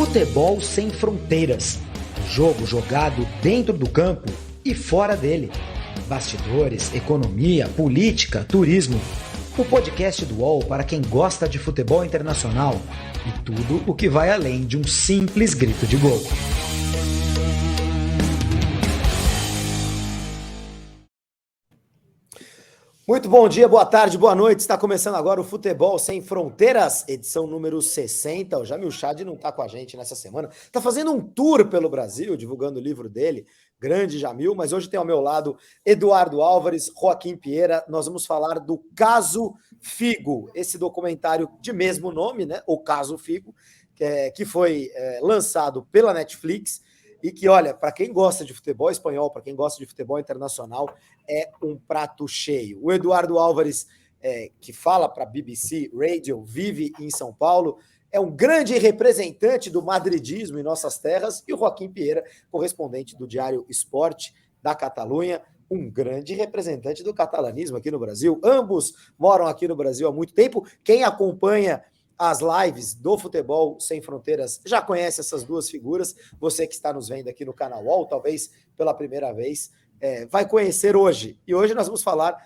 Futebol sem fronteiras. O jogo jogado dentro do campo e fora dele. Bastidores, economia, política, turismo. O podcast do UOL para quem gosta de futebol internacional e tudo o que vai além de um simples grito de gol. Muito bom dia, boa tarde, boa noite. Está começando agora o Futebol Sem Fronteiras, edição número 60. O Jamil Chad não está com a gente nessa semana. Está fazendo um tour pelo Brasil, divulgando o livro dele, grande Jamil, mas hoje tem ao meu lado Eduardo Álvares, Joaquim Pieira. Nós vamos falar do Caso Figo, esse documentário de mesmo nome, né? O Caso Figo, que foi lançado pela Netflix. E que, olha, para quem gosta de futebol espanhol, para quem gosta de futebol internacional, é um prato cheio. O Eduardo Álvares, que fala para a BBC Radio, vive em São Paulo, é um grande representante do madridismo em nossas terras, e o Joaquim Pieira, correspondente do Diário Esporte da Catalunha, um grande representante do catalanismo aqui no Brasil. Ambos moram aqui no Brasil há muito tempo. Quem acompanha as lives do Futebol Sem Fronteiras já conhece essas duas figuras. Você que está nos vendo aqui no canal UOL, talvez pela primeira vez, vai conhecer hoje. E hoje nós vamos falar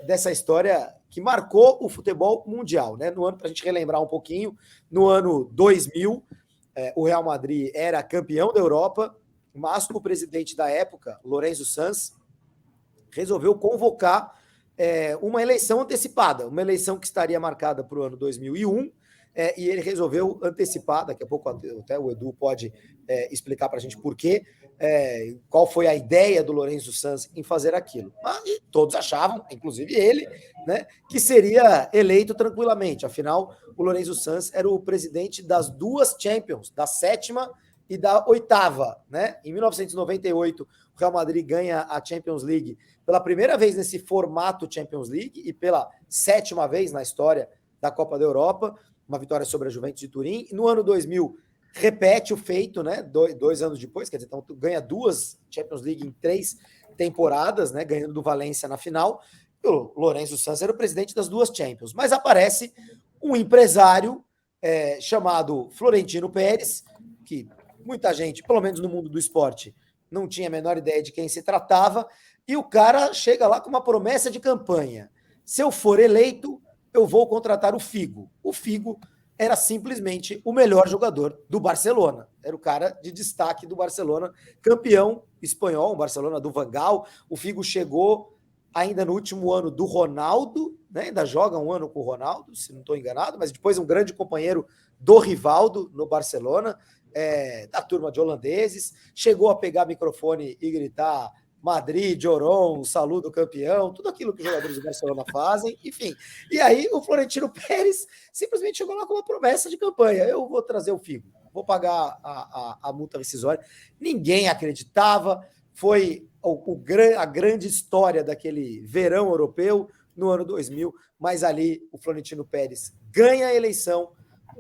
dessa história que marcou o futebol mundial, né? No ano, para a gente relembrar um pouquinho, no ano 2000, o Real Madrid era campeão da Europa, mas o presidente da época, Lorenzo Sanz, resolveu convocar uma eleição antecipada, uma eleição que estaria marcada para o ano 2001, e ele resolveu antecipar. Daqui a pouco até o Edu pode explicar para a gente por quê, qual foi a ideia do Lorenzo Sanz em fazer aquilo. Mas todos achavam, inclusive ele, né, que seria eleito tranquilamente. Afinal, o Lorenzo Sanz era o presidente das duas Champions, da 7ª e da 8ª. Né? Em 1998, o Real Madrid ganha a Champions League pela primeira vez nesse formato Champions League e pela 7ª vez na história da Copa da Europa, uma vitória sobre a Juventus de Turim. E no ano 2000, repete o feito, né? Dois anos depois, quer dizer, então ganha duas Champions League em 3 temporadas, né? Ganhando do Valência na final. E o Lorenzo Sanz era o presidente das duas Champions. Mas aparece um empresário chamado Florentino Pérez, que muita gente, pelo menos no mundo do esporte, não tinha a menor ideia de quem se tratava, e o cara chega lá com uma promessa de campanha: se eu for eleito, eu vou contratar o Figo. O Figo era simplesmente o melhor jogador do Barcelona. Era o cara de destaque do Barcelona, campeão espanhol, o Barcelona do Van Gaal. O Figo chegou ainda no último ano do Ronaldo, né? Ainda joga um ano com o Ronaldo, se não estou enganado, mas depois um grande companheiro do Rivaldo no Barcelona, da turma de holandeses. Chegou a pegar microfone e gritar: Madrid, Llorón, saludo campeão, tudo aquilo que os jogadores do Barcelona fazem, enfim. E aí o Florentino Pérez simplesmente chegou lá com uma promessa de campanha: eu vou trazer o Figo, vou pagar a multa rescisória. Ninguém acreditava. Foi a grande história daquele verão europeu no ano 2000, mas ali o Florentino Pérez ganha a eleição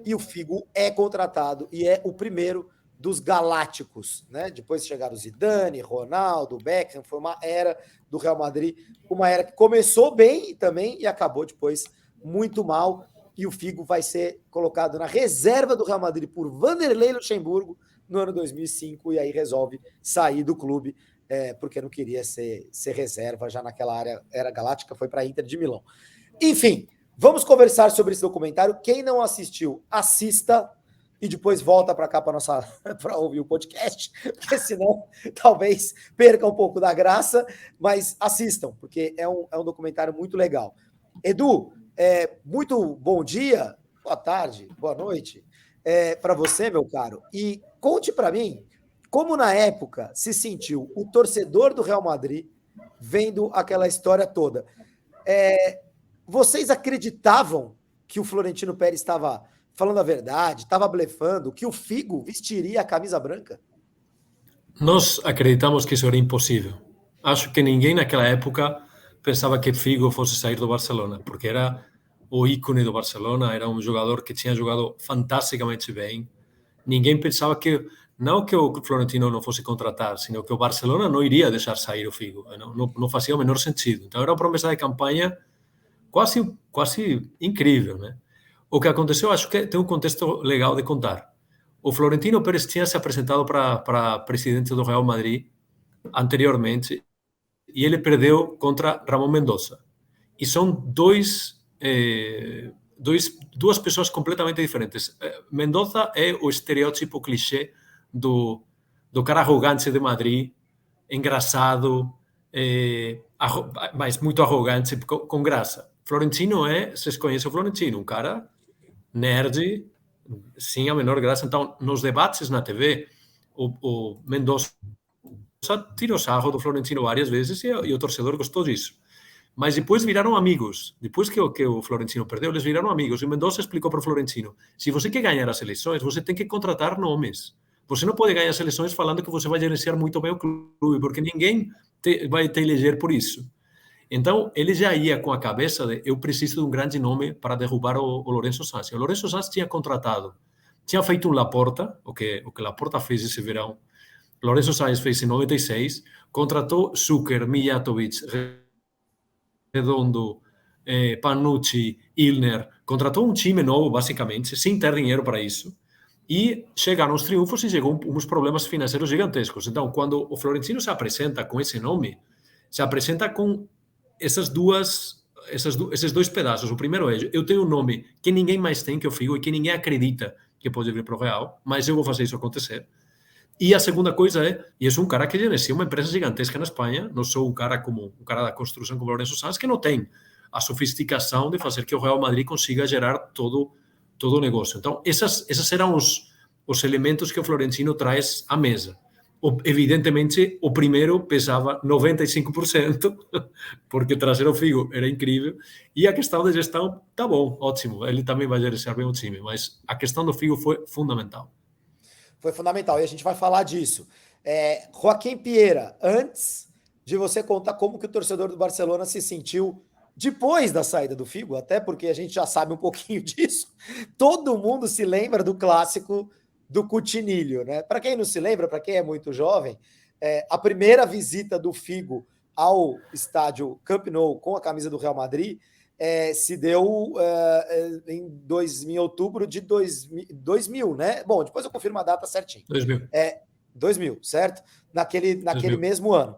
e o Figo é contratado e é o primeiro dos galácticos, né? Depois chegaram o Zidane, Ronaldo, Beckham. Foi uma era do Real Madrid, uma era que começou bem também e acabou depois muito mal, e o Figo vai ser colocado na reserva do Real Madrid por Vanderlei Luxemburgo no ano 2005, e aí resolve sair do clube, porque não queria ser reserva já naquela era galáctica, foi para a Inter de Milão. Enfim, vamos conversar sobre esse documentário. Quem não assistiu, assista, e depois volta para cá para ouvir o podcast, porque senão talvez perca um pouco da graça, mas assistam, porque é um documentário muito legal. Edu, muito bom dia, boa tarde, boa noite para você, meu caro, e conte para mim como na época se sentiu o torcedor do Real Madrid vendo aquela história toda. Vocês acreditavam que o Florentino Pérez estava falando a verdade, estava blefando, que o Figo vestiria a camisa branca? Nós acreditamos que isso era impossível. Acho que ninguém naquela época pensava que Figo fosse sair do Barcelona, porque era o ícone do Barcelona, era um jogador que tinha jogado fantasticamente bem. Ninguém pensava que, não que o Florentino não fosse contratar, sino que o Barcelona não iria deixar sair o Figo. Não fazia o menor sentido. Então era uma promessa de campanha quase incrível, né? O que aconteceu, acho que tem um contexto legal de contar. o Florentino Pérez tinha se apresentado para presidente do Real Madrid anteriormente e ele perdeu contra Ramon Mendoza. E são duas pessoas completamente diferentes. Mendoza é o estereótipo clichê do cara arrogante de Madrid, engraçado, mas muito arrogante, com graça. Florentino vocês conhecem o Florentino, um cara nerd, sem a menor graça. Então, nos debates na TV, o Mendoza tirou sarro do Florentino várias vezes e o torcedor gostou disso. Mas depois viraram amigos. Depois que o Florentino perdeu, eles viraram amigos. E o Mendoza explicou para o Florentino: se você quer ganhar as eleições, você tem que contratar nomes. Você não pode ganhar as eleições falando que você vai gerenciar muito bem o clube, porque ninguém vai te eleger por isso. Então, ele já ia com a cabeça de eu preciso de um grande nome para derrubar o Lourenço Sanz. O Lourenço Sanz tinha contratado, tinha feito um Laporta, o que Laporta fez esse verão. Lourenço Sanz fez em 96, contratou Zucker, Mijatovic, Redondo, Panucci, Ilner, contratou um time novo, basicamente, sem ter dinheiro para isso, e chegaram os triunfos e chegou uns problemas financeiros gigantescos. Então, quando o Florentino se apresenta com esse nome, se apresenta com esses dois pedaços. O primeiro é, eu tenho um nome que ninguém mais tem, que eu Figo, e que ninguém acredita que pode vir para o Real, mas eu vou fazer isso acontecer. E a segunda coisa e eu sou um cara que gerencia uma empresa gigantesca na Espanha, não sou um cara da construção como o Lourenço Sanz, que não tem a sofisticação de fazer que o Real Madrid consiga gerar todo o negócio. Então, esses eram os elementos que o Florentino traz à mesa. Evidentemente, o primeiro pesava 95%, porque trazer o Figo era incrível, e a questão da gestão, tá bom, ótimo, ele também vai gerenciar bem o time, mas a questão do Figo foi fundamental. Foi fundamental, e a gente vai falar disso. Joaquim Pieira, antes de você contar como que o torcedor do Barcelona se sentiu depois da saída do Figo, até porque a gente já sabe um pouquinho disso, todo mundo se lembra do clássico do Coutinho, né? Para quem não se lembra, para quem é muito jovem, a primeira visita do Figo ao estádio Camp Nou com a camisa do Real Madrid se deu em outubro de 2000, né? Bom, depois eu confirmo a data certinho. 2000, certo? Naquele mesmo ano.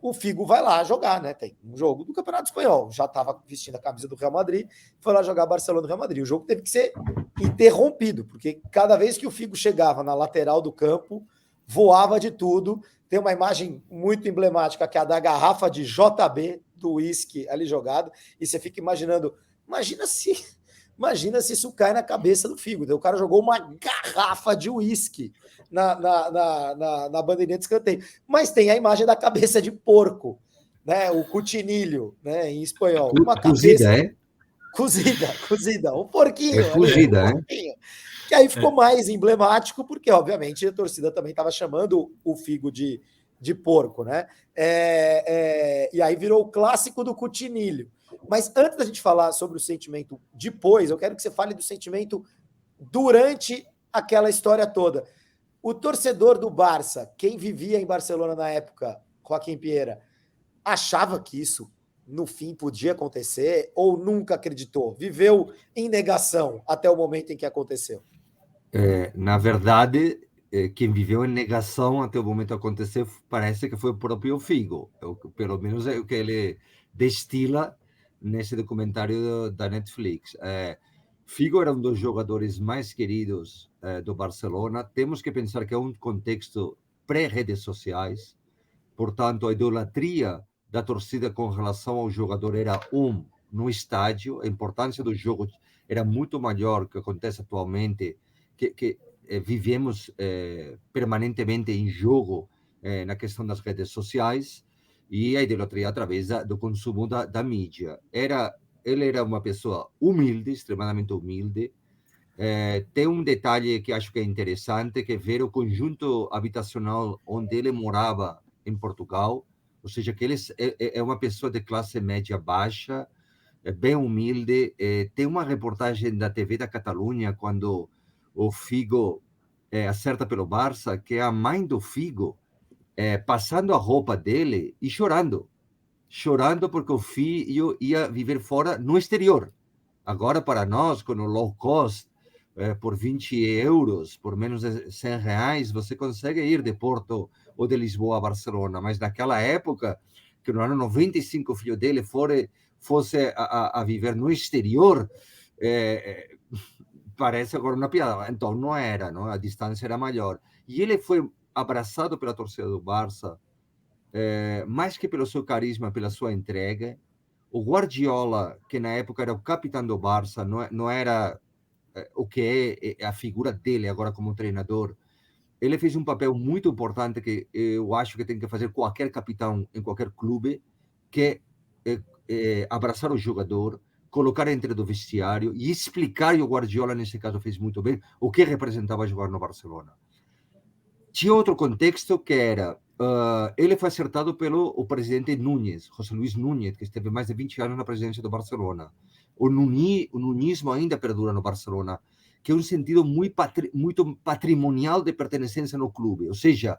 O Figo vai lá jogar, né? Tem um jogo do Campeonato Espanhol. Já estava vestindo a camisa do Real Madrid, foi lá jogar Barcelona do Real Madrid. O jogo teve que ser interrompido, porque cada vez que o Figo chegava na lateral do campo, voava de tudo. Tem uma imagem muito emblemática, que é a da garrafa de JB do uísque ali jogado, e você fica imaginando, imagina se isso cai na cabeça do Figo. O cara jogou uma garrafa de uísque na bandeirinha de escanteio. Mas tem a imagem da cabeça de porco, né? O cutinilho, né? Em espanhol. Uma cozida, cabeça... Cozida. Um porquinho. É cozida, um porquinho. Que aí ficou mais emblemático, porque, obviamente, a torcida também estava chamando o Figo de porco, né? E aí virou o clássico do cutinilho. Mas antes da gente falar sobre o sentimento depois, eu quero que você fale do sentimento durante aquela história toda. O torcedor do Barça, quem vivia em Barcelona na época, Joaquim Pieira, achava que isso, no fim, podia acontecer ou nunca acreditou? Viveu em negação até o momento em que aconteceu? Na verdade, quem viveu em negação até o momento acontecer parece que foi o próprio Figo. Pelo menos é o que ele destila nesse documentário da Netflix. Figo era um dos jogadores mais queridos do Barcelona. Temos que pensar que é um contexto pré-redes sociais, portanto, a idolatria da torcida com relação ao jogador era no estádio, a importância do jogo era muito maior que acontece atualmente, que vivemos permanentemente em jogo na questão das redes sociais, e a idolatria através do consumo da mídia. Ele era uma pessoa humilde, extremamente humilde. Tem um detalhe que acho que é interessante, que é ver o conjunto habitacional onde ele morava em Portugal, ou seja, que ele é uma pessoa de classe média baixa, bem humilde. Tem uma reportagem da TV da Catalunha, quando o Figo acerta pelo Barça, que é a mãe do Figo passando a roupa dele e chorando porque o filho ia viver fora no exterior. Agora, para nós, com o low cost, por 20 euros, por menos de 100 reais, você consegue ir de Porto ou de Lisboa a Barcelona. Mas naquela época, que no ano 95 o filho dele fosse a viver no exterior, parece agora uma piada. Então não era, não? A distância era maior. E ele foi abraçado pela torcida do Barça, mais que pelo seu carisma, pela sua entrega. O Guardiola, que na época era o capitão do Barça, não era o que é a figura dele agora como treinador. Ele fez um papel muito importante que eu acho que tem que fazer qualquer capitão em qualquer clube, que é abraçar o jogador, colocar dentro do vestiário e explicar, e o Guardiola nesse caso fez muito bem, o que representava jogar no Barcelona. Tinha outro contexto que era, ele foi acertado pelo presidente Núñez, José Luis Núñez, que esteve mais de 20 anos na presidência do Barcelona. O nunismo ainda perdura no Barcelona, que é um sentido muito patrimonial de pertencência no clube. Ou seja,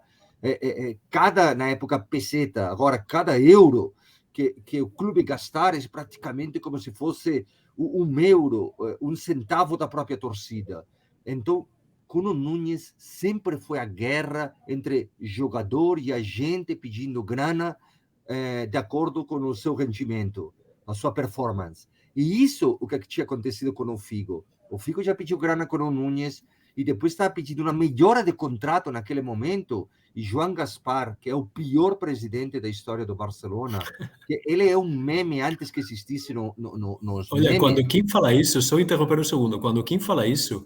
na época peseta, agora cada euro que o clube gastar é praticamente como se fosse um euro, um centavo da própria torcida. Então, com o Núñez sempre foi a guerra entre jogador e agente pedindo grana de acordo com o seu rendimento, a sua performance. E isso o que tinha acontecido com o Figo. O Figo já pediu grana com o Núñez e depois estava pedindo uma melhora de contrato naquele momento. E Joan Gaspar, que é o pior presidente da história do Barcelona, que ele é um meme antes que existisse nos Olha, memes. quando o Kim fala isso, só interromper um segundo, quando o Kim fala isso,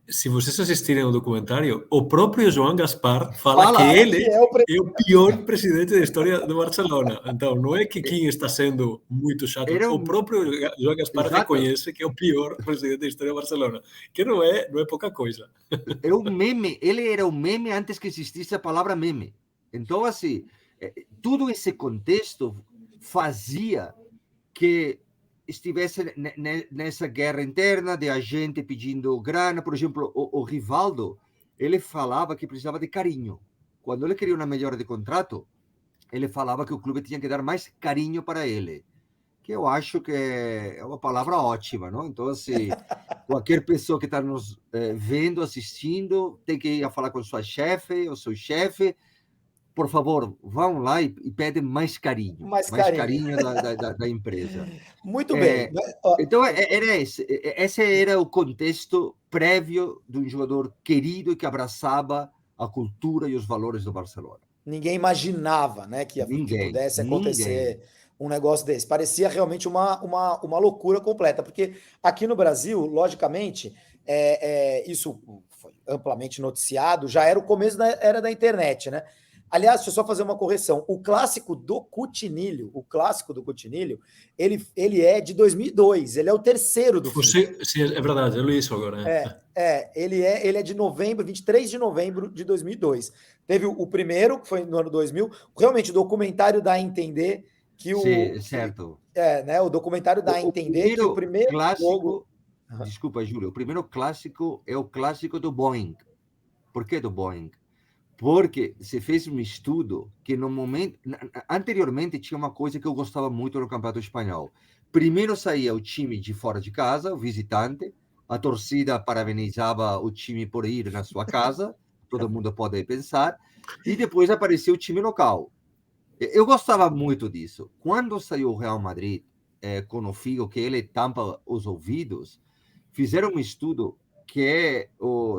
se vocês assistirem ao documentário, o próprio Joan Gaspar fala que ele é o pior presidente da história do Barcelona. Então, não é que Kim está sendo muito chato, o próprio Joan Gaspar reconhece que é o pior presidente da história do Barcelona, que não é pouca coisa. É um meme, ele era um meme antes que existisse a palavra meme. Então, assim, todo esse contexto fazia que estivesse nessa guerra interna de agente pedindo grana. Por exemplo, o Rivaldo, ele falava que precisava de carinho. Quando ele queria uma melhora de contrato, ele falava que o clube tinha que dar mais carinho para ele, que eu acho que é uma palavra ótima, não? Então, assim, qualquer pessoa que está nos vendo, assistindo, tem que ir a falar com sua chefe ou seu chefe. Por favor, vão lá e pedem mais carinho. Mais carinho da empresa. Muito bem. Então, era esse era o contexto prévio de um jogador querido que abraçava a cultura e os valores do Barcelona. Ninguém imaginava, né, que pudesse acontecer um negócio desse. Parecia realmente uma loucura completa, porque aqui no Brasil, logicamente, isso foi amplamente noticiado, já era o começo da era da internet, né? Aliás, deixa eu só fazer uma correção. O clássico do Coutinho, ele é de 2002. Ele é o terceiro do filme. Sim, é verdade. Eu li isso agora. Ele é de 23 de novembro de 2002. Teve o primeiro, que foi no ano 2000. Realmente, o documentário dá a entender que certo. Né, o documentário dá a entender que o primeiro clássico... jogo... Desculpa, Júlio. O primeiro clássico é o clássico do Boeing. Por que do Boeing? Porque se fez um estudo que no momento... Anteriormente tinha uma coisa que eu gostava muito no Campeonato Espanhol. Primeiro saía o time de fora de casa, o visitante, a torcida parabenizava o time por ir na sua casa, todo mundo pode pensar, e depois aparecia o time local. Eu gostava muito disso. Quando saiu o Real Madrid com o Figo, que ele tampa os ouvidos, fizeram um estudo que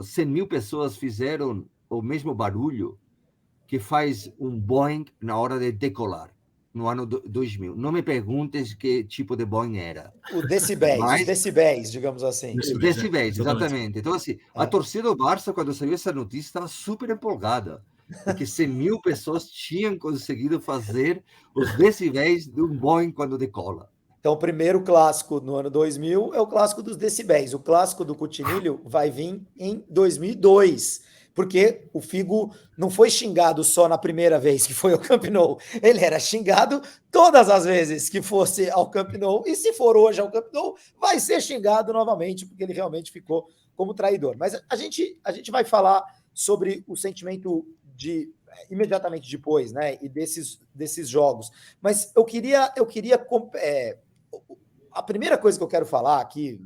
100 mil pessoas fizeram o mesmo barulho que faz um Boeing na hora de decolar, no ano 2000. Não me perguntes que tipo de Boeing era. Os decibéis, digamos assim. Os decibéis, exatamente. Então, assim, a torcida do Barça, quando saiu essa notícia, estava super empolgada, porque 100 mil pessoas tinham conseguido fazer os decibéis de um Boeing quando decola. Então, o primeiro clássico no ano 2000 é o clássico dos decibéis. O clássico do Coutinho vai vir em 2002. Porque o Figo não foi xingado só na primeira vez que foi ao Camp Nou. Ele era xingado todas as vezes que fosse ao Camp Nou. E se for hoje ao Camp Nou, vai ser xingado novamente, porque ele realmente ficou como traidor. Mas a gente vai falar sobre o sentimento imediatamente depois, né? E desses jogos. Mas eu queria a primeira coisa que eu quero falar aqui,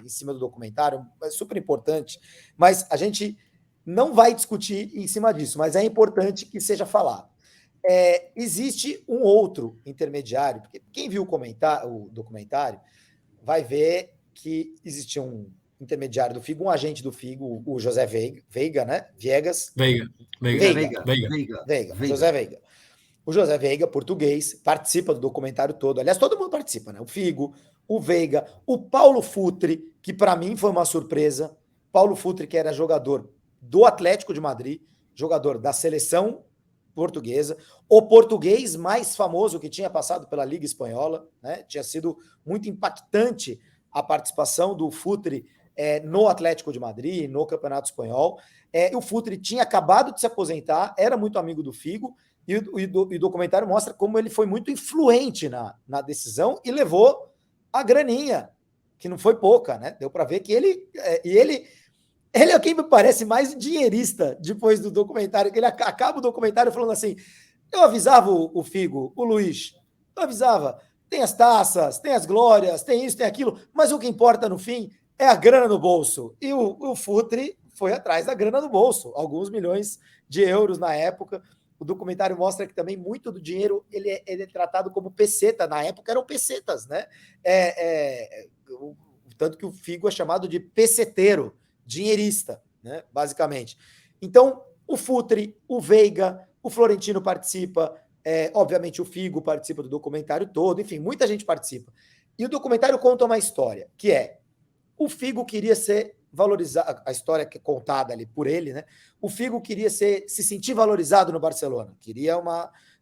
em cima do documentário, é super importante, mas a gente não vai discutir em cima disso, mas é importante que seja falado. Existe um outro intermediário, porque quem viu o documentário vai ver que existia um intermediário do Figo, um agente do Figo, o José Veiga, né? Viegas. Veiga. José Veiga. O José Veiga, português, participa do documentário todo. Aliás, todo mundo participa, né? O Figo, o Veiga, o Paulo Futre, que para mim foi uma surpresa. Paulo Futre, que era jogador do Atlético de Madrid, jogador da seleção portuguesa, o português mais famoso que tinha passado pela Liga Espanhola, né? Tinha sido muito impactante a participação do Futre no Atlético de Madrid, no Campeonato Espanhol. O Futre tinha acabado de se aposentar, era muito amigo do Figo, e o documentário mostra como ele foi muito influente na decisão e levou a graninha, que não foi pouca, né? Deu para ver que ele é quem me parece mais dinheirista depois do documentário, que ele acaba o documentário falando assim: eu avisava o Figo, o Luiz, eu avisava, tem as taças, tem as glórias, tem isso, tem aquilo, mas o que importa no fim é a grana no bolso. E o Futre foi atrás da grana no bolso, alguns milhões de euros na época. O documentário mostra que também muito do dinheiro ele é tratado como peseta. Na época eram pesetas, né? Tanto que o Figo é chamado de peseteiro, dinheirista, né? Basicamente. Então, o Futre, o Veiga, o Florentino participa, obviamente o Figo participa do documentário todo, enfim, muita gente participa. E o documentário conta uma história, que o Figo queria ser valorizado, a história que é contada ali por ele, né? O Figo queria se sentir valorizado no Barcelona,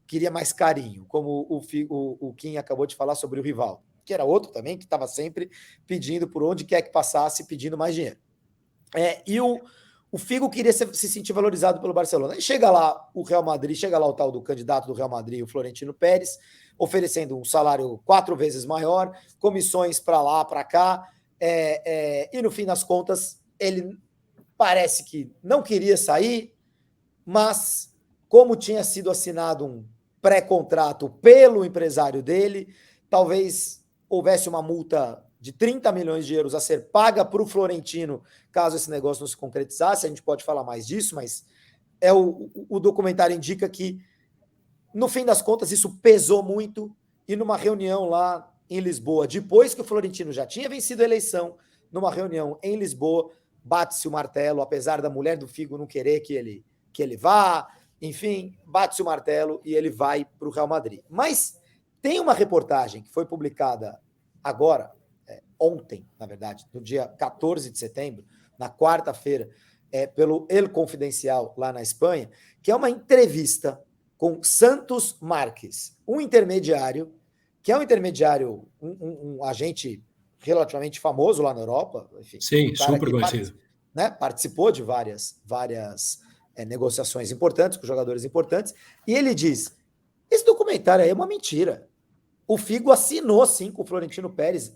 queria mais carinho, como o Kim acabou de falar sobre o Rivaldo, que era outro também, que estava sempre pedindo por onde quer que passasse, pedindo mais dinheiro. E o Figo queria se sentir valorizado pelo Barcelona. E chega lá o Real Madrid, chega lá o tal do candidato do Real Madrid, o Florentino Pérez, oferecendo um salário 4 vezes maior, comissões para lá, para cá, e no fim das contas, ele parece que não queria sair, mas como tinha sido assinado um pré-contrato pelo empresário dele, talvez houvesse uma multa de 30 milhões de euros a ser paga para o Florentino, caso esse negócio não se concretizasse. A gente pode falar mais disso, mas o documentário indica que, no fim das contas, isso pesou muito, e numa reunião lá em Lisboa, depois que o Florentino já tinha vencido a eleição, numa reunião em Lisboa, bate-se o martelo, apesar da mulher do Figo não querer que ele vá, enfim, bate-se o martelo e ele vai para o Real Madrid. Mas tem uma reportagem que foi publicada agora, ontem, na verdade, no dia 14 de setembro, na quarta-feira, pelo El Confidencial, lá na Espanha, que é uma entrevista com Santos Marques, um intermediário, que é um intermediário, um agente relativamente famoso lá na Europa. Enfim, sim, super conhecido. Participou de várias negociações importantes, com jogadores importantes, e ele diz: esse documentário aí é uma mentira. O Figo assinou, sim, com o Florentino Pérez.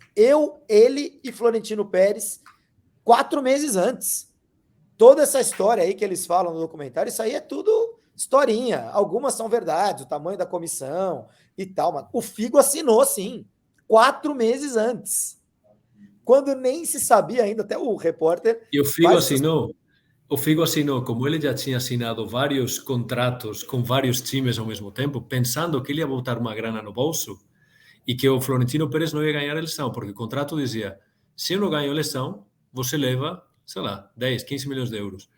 Ele e Florentino Pérez 4 meses antes. Toda essa história aí que eles falam no documentário, isso aí é tudo historinha. Algumas são verdades, o tamanho da comissão e tal, mas o Figo assinou, sim, 4 meses antes. Quando nem se sabia ainda, até o repórter... E o Figo assinou, como ele já tinha assinado vários contratos com vários times ao mesmo tempo, pensando que ele ia botar uma grana no bolso, e que o Florentino Pérez não ia ganhar a eleição, porque o contrato dizia: se eu não ganho a eleição, você leva, sei lá, 10, 15 milhões de euros.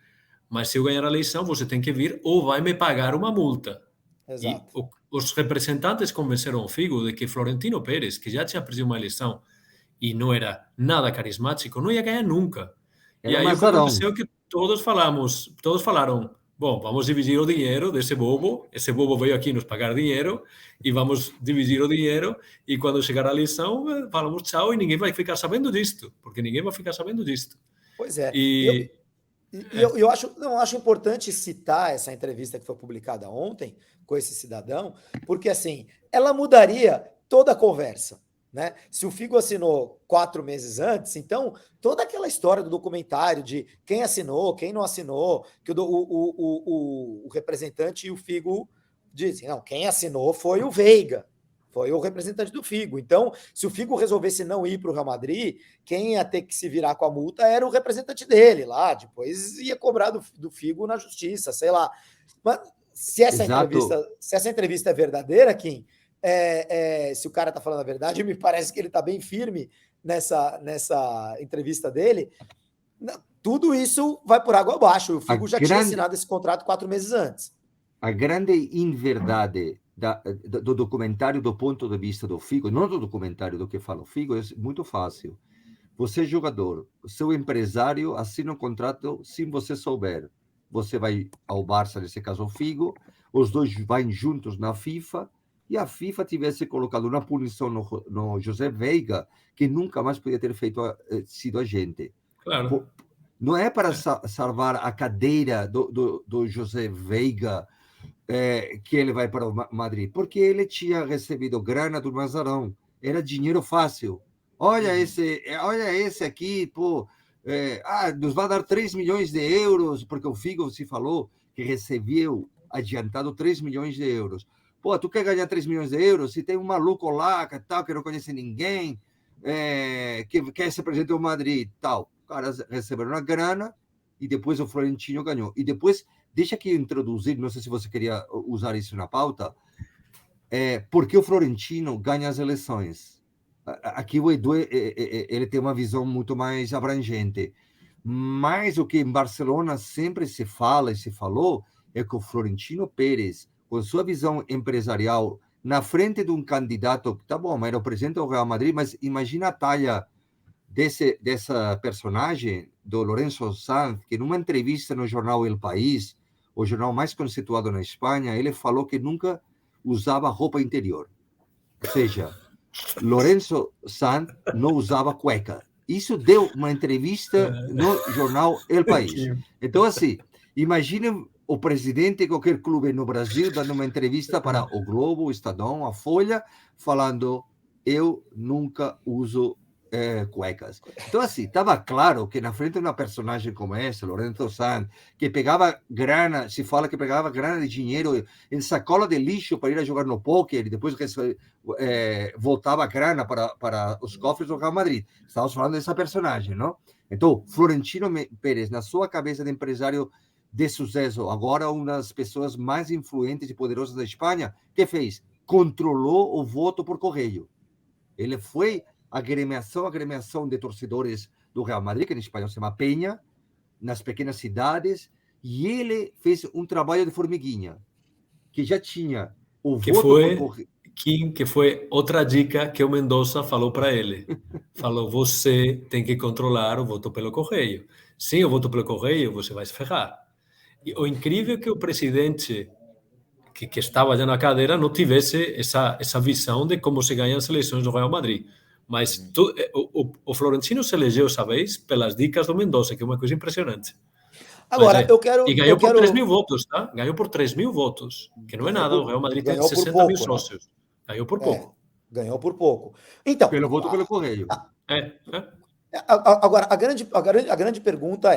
Mas se eu ganhar a eleição, você tem que vir ou vai me pagar uma multa. Exato. E os representantes convenceram o Figo de que Florentino Pérez, que já tinha perdido uma eleição e não era nada carismático, não ia ganhar nunca. E aí o que aconteceu é que todos falaram: bom, vamos dividir o dinheiro desse bobo, esse bobo veio aqui nos pagar dinheiro, e vamos dividir o dinheiro, e quando chegar a eleição, falamos tchau, e ninguém vai ficar sabendo disto, porque ninguém vai ficar sabendo disto. Pois é. Eu acho importante citar essa entrevista que foi publicada ontem com esse cidadão, porque assim, ela mudaria toda a conversa. Né? Se o Figo assinou 4 meses antes, então toda aquela história do documentário de quem assinou, quem não assinou, que o representante e o Figo dizem: não, quem assinou foi o Veiga. Foi o representante do Figo. Então, se o Figo resolvesse não ir para o Real Madrid, quem ia ter que se virar com a multa era o representante dele lá. Depois ia cobrar do Figo na justiça, sei lá. Mas se essa entrevista é verdadeira, Kim, se o cara está falando a verdade, me parece que ele está bem firme nessa entrevista dele. Tudo isso vai por água abaixo. O Figo já tinha assinado esse contrato 4 meses antes. A grande inverdade do documentário do ponto de vista do Figo, não do documentário do que fala o Figo, é muito fácil. Você é jogador, seu empresário assina um contrato sem você souber. Você vai ao Barça, nesse caso o Figo, os dois vão juntos na FIFA, e a FIFA tivesse colocado uma punição no José Veiga, que nunca mais podia ter sido agente. Claro. Não é para salvar a cadeira do José Veiga que ele vai para o Madrid, porque ele tinha recebido grana do Mazarão, era dinheiro fácil. Olha esse aqui, pô, nos vai dar 3 milhões de euros, porque o Figo se falou que recebeu adiantado 3 milhões de euros. Pô, tu quer ganhar 3 milhões de euros? Se tem um maluco lá que não conhece ninguém, que quer se apresentar ao Madrid, tal. Os caras receberam a grana e depois o Florentino ganhou. E depois, deixa aqui eu introduzir, não sei se você queria usar isso na pauta, porque o Florentino ganha as eleições. Aqui o Edu ele tem uma visão muito mais abrangente. Mas o que em Barcelona sempre se fala e se falou é que o Florentino Pérez, com sua visão empresarial, na frente de um candidato, tá bom, mas era o presidente do Real Madrid, mas imagina a talha dessa personagem, do Lorenzo Sanz, que numa entrevista no jornal El País, o jornal mais conceituado na Espanha, ele falou que nunca usava roupa interior. Ou seja, Lorenzo Sanz não usava cueca. Isso deu uma entrevista no jornal El País. Então, assim, imaginem o presidente de qualquer clube no Brasil dando uma entrevista para o Globo, o Estadão, a Folha, falando: eu nunca uso cuecas. Então, assim, estava claro que na frente de uma personagem como essa, Lorenzo Sanz, que pegava grana, se fala que pegava grana de dinheiro em sacola de lixo para ir a jogar no póquer e depois voltava a grana para os cofres do Real Madrid. Estamos falando dessa personagem, não? Então, Florentino Pérez, na sua cabeça de empresário de sucesso, agora uma das pessoas mais influentes e poderosas da Espanha, que fez? Controlou o voto por correio. Ele foi a agremiação de torcedores do Real Madrid, que em espanhol se chama Peña, nas pequenas cidades, e ele fez um trabalho de formiguinha, que já tinha o voto por correio. Que foi outra dica que o Mendoza falou para ele. Falou, você tem que controlar o voto pelo correio. Sem o voto pelo correio, você vai se ferrar. E o incrível é que o presidente que estava já na cadeira não tivesse essa visão de como se ganham as eleições do Real Madrid. Mas o Florentino se elegeu essa vez pelas dicas do Mendoza, que é uma coisa impressionante. Agora, eu quero... E ganhou por 3 mil votos, tá? Ganhou por 3 mil votos, que não é nada. O Real Madrid tem 60 mil sócios. Ganhou por pouco. Ganhou por pouco. Então, pelo voto pelo correio. Agora, a grande pergunta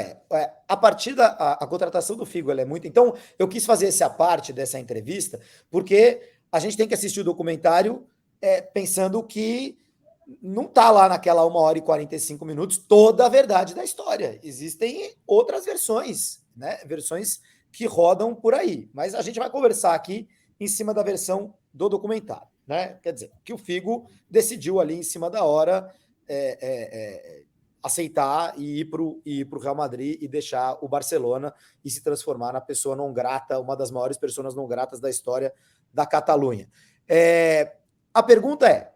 a partir da contratação do Figo, ela é muito... Então, eu quis fazer essa parte dessa entrevista, porque a gente tem que assistir o documentário pensando que não está lá naquela 1h45 toda a verdade da história. Existem outras versões, né? Versões que rodam por aí. Mas a gente vai conversar aqui em cima da versão do documentário, né? Quer dizer, que o Figo decidiu ali em cima da hora aceitar e ir para o Real Madrid e deixar o Barcelona e se transformar na pessoa não grata, uma das maiores pessoas não gratas da história da Catalunha. A pergunta é: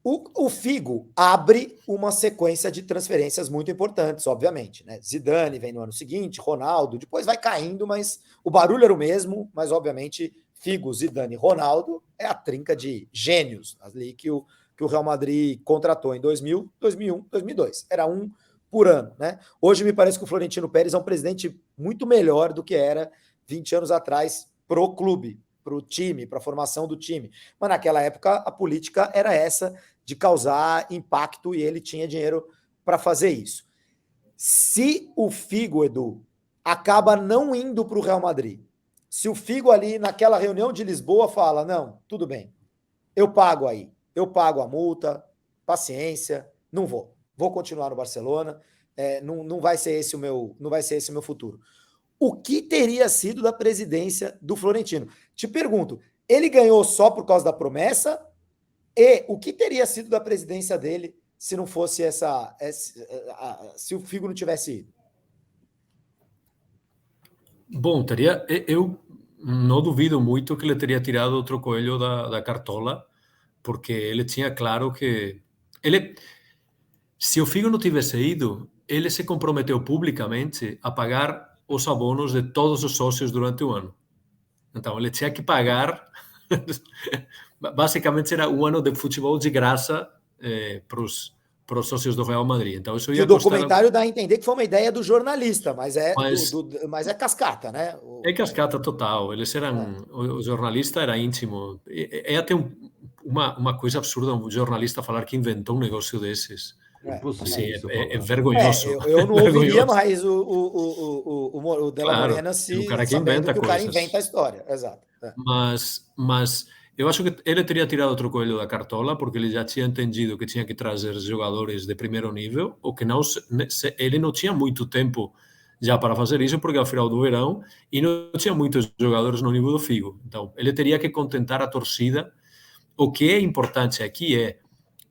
o Figo abre uma sequência de transferências muito importantes, obviamente, né? Zidane vem no ano seguinte, Ronaldo, depois vai caindo, mas o barulho era o mesmo, mas obviamente Figo, Zidane e Ronaldo é a trinca de gênios ali que o Real Madrid contratou em 2000, 2001, 2002. Era um por ano, né? Hoje me parece que o Florentino Pérez é um presidente muito melhor do que era 20 anos atrás pro clube, pro time, para a formação do time. Mas naquela época a política era essa, de causar impacto, e ele tinha dinheiro para fazer isso. Se o Figo, Edu, acaba não indo para o Real Madrid, se o Figo ali naquela reunião de Lisboa fala, não, tudo bem, eu pago aí, eu pago a multa, paciência, não vou. Vou continuar no Barcelona, não vai ser esse o meu futuro. O que teria sido da presidência do Florentino? Te pergunto, ele ganhou só por causa da promessa? E o que teria sido da presidência dele se não fosse se o Figo não tivesse ido? Bom, eu não duvido muito que ele teria tirado outro coelho da cartola, porque ele tinha claro que se o Figo não tivesse ido, ele se comprometeu publicamente a pagar os abonos de todos os sócios durante o ano. Então, ele tinha que pagar. Basicamente, era um ano de futebol de graça para os sócios do Real Madrid. Então, isso ia o documentário dá a entender que foi uma ideia do jornalista, mas é cascata, né? É cascata total. Eles eram. O jornalista era íntimo. É até uma coisa absurda um jornalista falar que inventou um negócio desses. É vergonhoso. Eu não ouviria mais o De La Morena sabendo que o cara inventa a história. Exato. Mas eu acho que ele teria tirado outro coelho da cartola, porque ele já tinha entendido que tinha que trazer jogadores de primeiro nível, ou que não, ele não tinha muito tempo já para fazer isso, porque ao final do verão, e não tinha muitos jogadores no nível do Figo. Então, ele teria que contentar a torcida. O que é importante aqui é